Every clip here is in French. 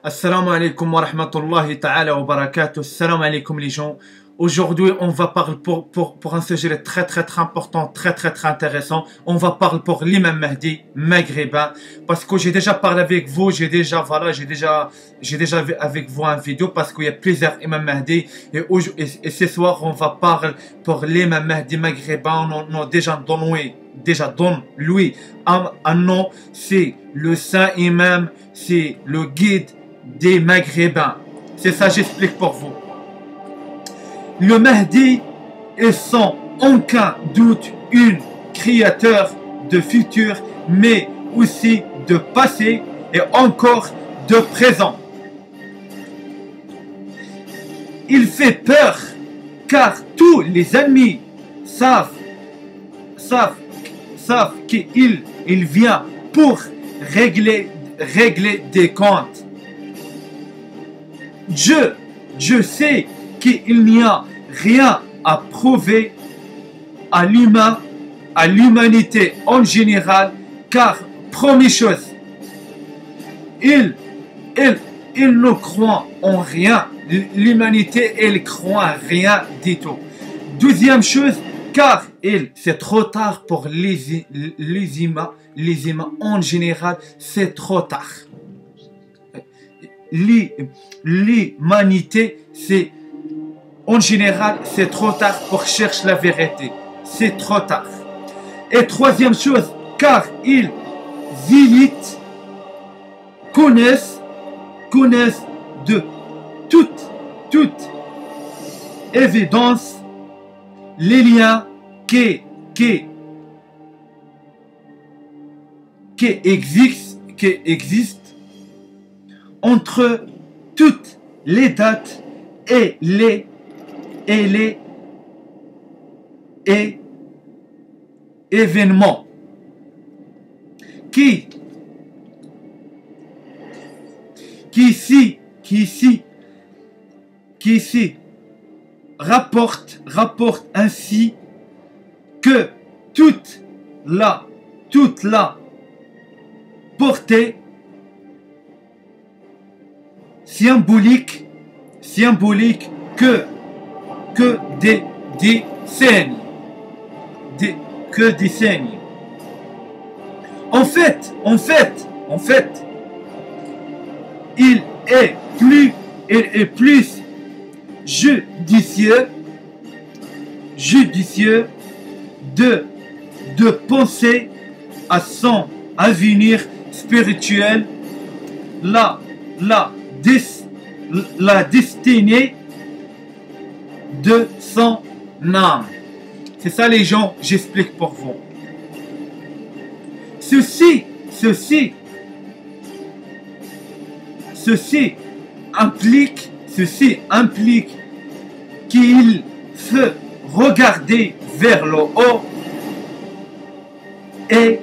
Assalamu alaikum wa rahmatullahi ta'ala wa barakatuh. Assalamu alaikum les gens. Aujourd'hui, on va parler pour un sujet très important, très intéressant. On va parler pour l'imam Mahdi maghrébin. Parce que j'ai déjà parlé avec vous, j'ai déjà vu avec vous une vidéo parce qu'il y a plusieurs imam Mahdi. Et ce soir, on va parler pour l'imam Mahdi maghrébin. On a déjà donné lui un nom. C'est le saint imam, c'est le guide des maghrébins. C'est ça, j'explique pour vous. Le Mahdi est sans aucun doute un créateur de futur, mais aussi de passé et encore de présent. Il fait peur car tous les ennemis savent qu'il vient pour régler des comptes. Dieu sait qu'il n'y a rien à prouver à l'humanité en général, car première chose, il ne croit en rien. L'humanité, elle croit en rien du tout. Deuxième chose, car c'est trop tard pour les humains en général, c'est trop tard. L'humanité, c'est en général, c'est trop tard pour chercher la vérité. C'est trop tard. Et troisième chose, car ils élites connaissent de toute évidence les liens qui existent entre toutes les dates et les événements qui rapporte ainsi que toute la portée symbolique que des décennies. En fait, il est plus judicieux de penser à son avenir spirituel, la destinée de son âme. C'est ça les gens, j'explique pour vous. Ceci implique qu'il faut regarder vers le haut et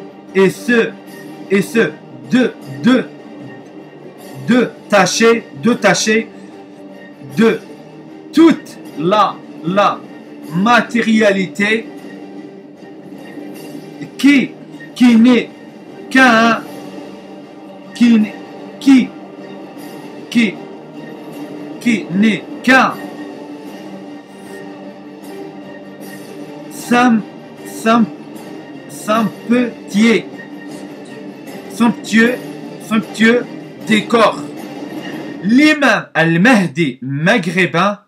tâcher de toute la matérialité qui n'est qu'un somptueux décor. L'imam al-Mahdi maghrébin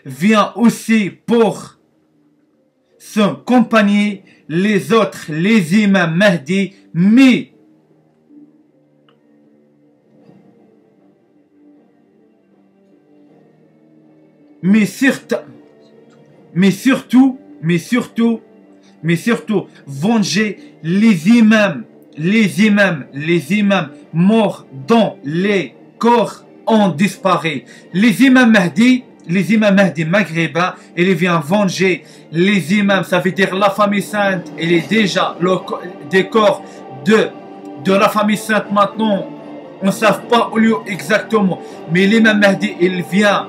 vient aussi pour s'accompagner les autres, les imams Mahdi, mais surtout venger les imams morts dont les corps ont disparu. Les imams Mahdi maghrébins, il vient venger les imams, ça veut dire la famille sainte. Il est déjà le décor de la famille sainte maintenant. On ne sait pas où lieu exactement, mais l'imam Mahdi, il vient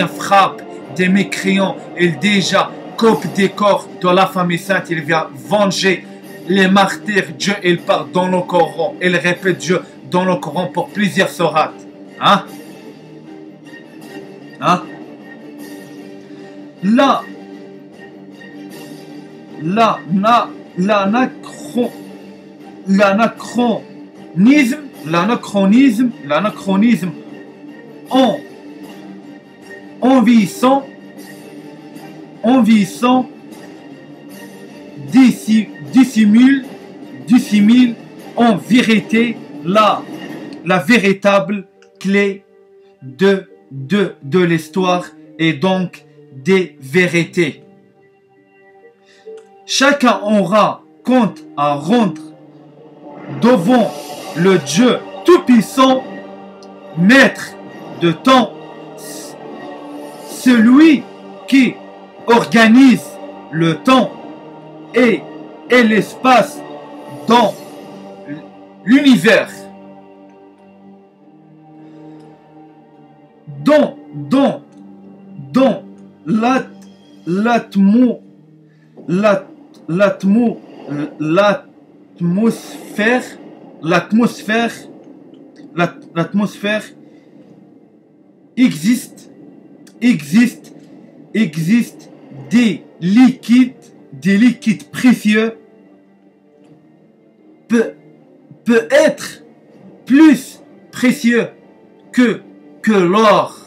frapper des mécréants. Il déjà coupe des corps de la famille sainte. Il vient venger les martyrs. Dieu, il parle dans le Coran. Il répète Dieu dans le Coran pour plusieurs sourates. Hein? Hein? L'anachronisme en vieillissant dissimule en vérité la véritable clé de l'histoire et donc des vérités. Chacun aura compte à rendre devant le Dieu Tout-Puissant, maître de temps, celui qui organise le temps et l'espace dans l'univers. Dans l'atmosphère existe des liquides précieux, peut être plus précieux que l'or.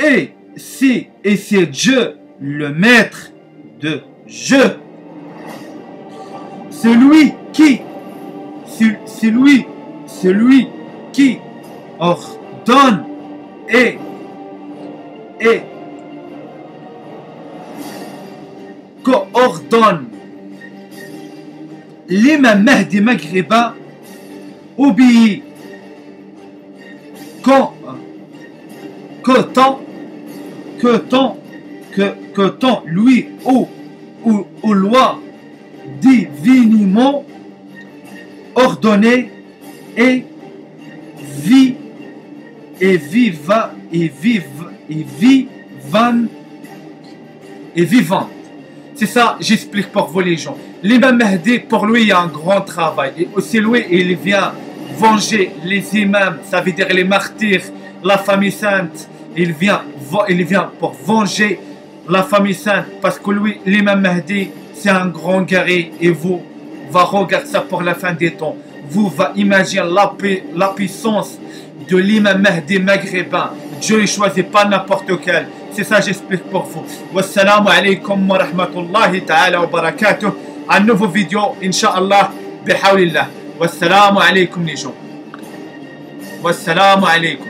Et c'est Dieu le maître de jeu, celui qui ordonne et coordonne. L'imam Mahdi maghrébin obéit que tant lui aux lois divinement ordonnées et vivantes. C'est ça, j'explique pour vous les gens. L'imam Mahdi, pour lui, il y a un grand travail. Et aussi lui, il vient venger les imams, ça veut dire les martyrs, la famille sainte. Il vient pour venger la famille sainte, parce que lui, l'imam Mahdi, c'est un grand guerrier, et vous va regarder ça pour la fin des temps. Vous va imaginer la puissance de l'imam Mahdi maghrébin. Dieu ne choisit pas n'importe quel. C'est ça, j'explique pour vous. Wassalamu alaikum wa rahmatullahi ta'ala wa barakatuh. Un nouveau vidéo, Inch'Allah, bihawlillah. Wassalamu alaikum les gens. Wassalamu alaikum.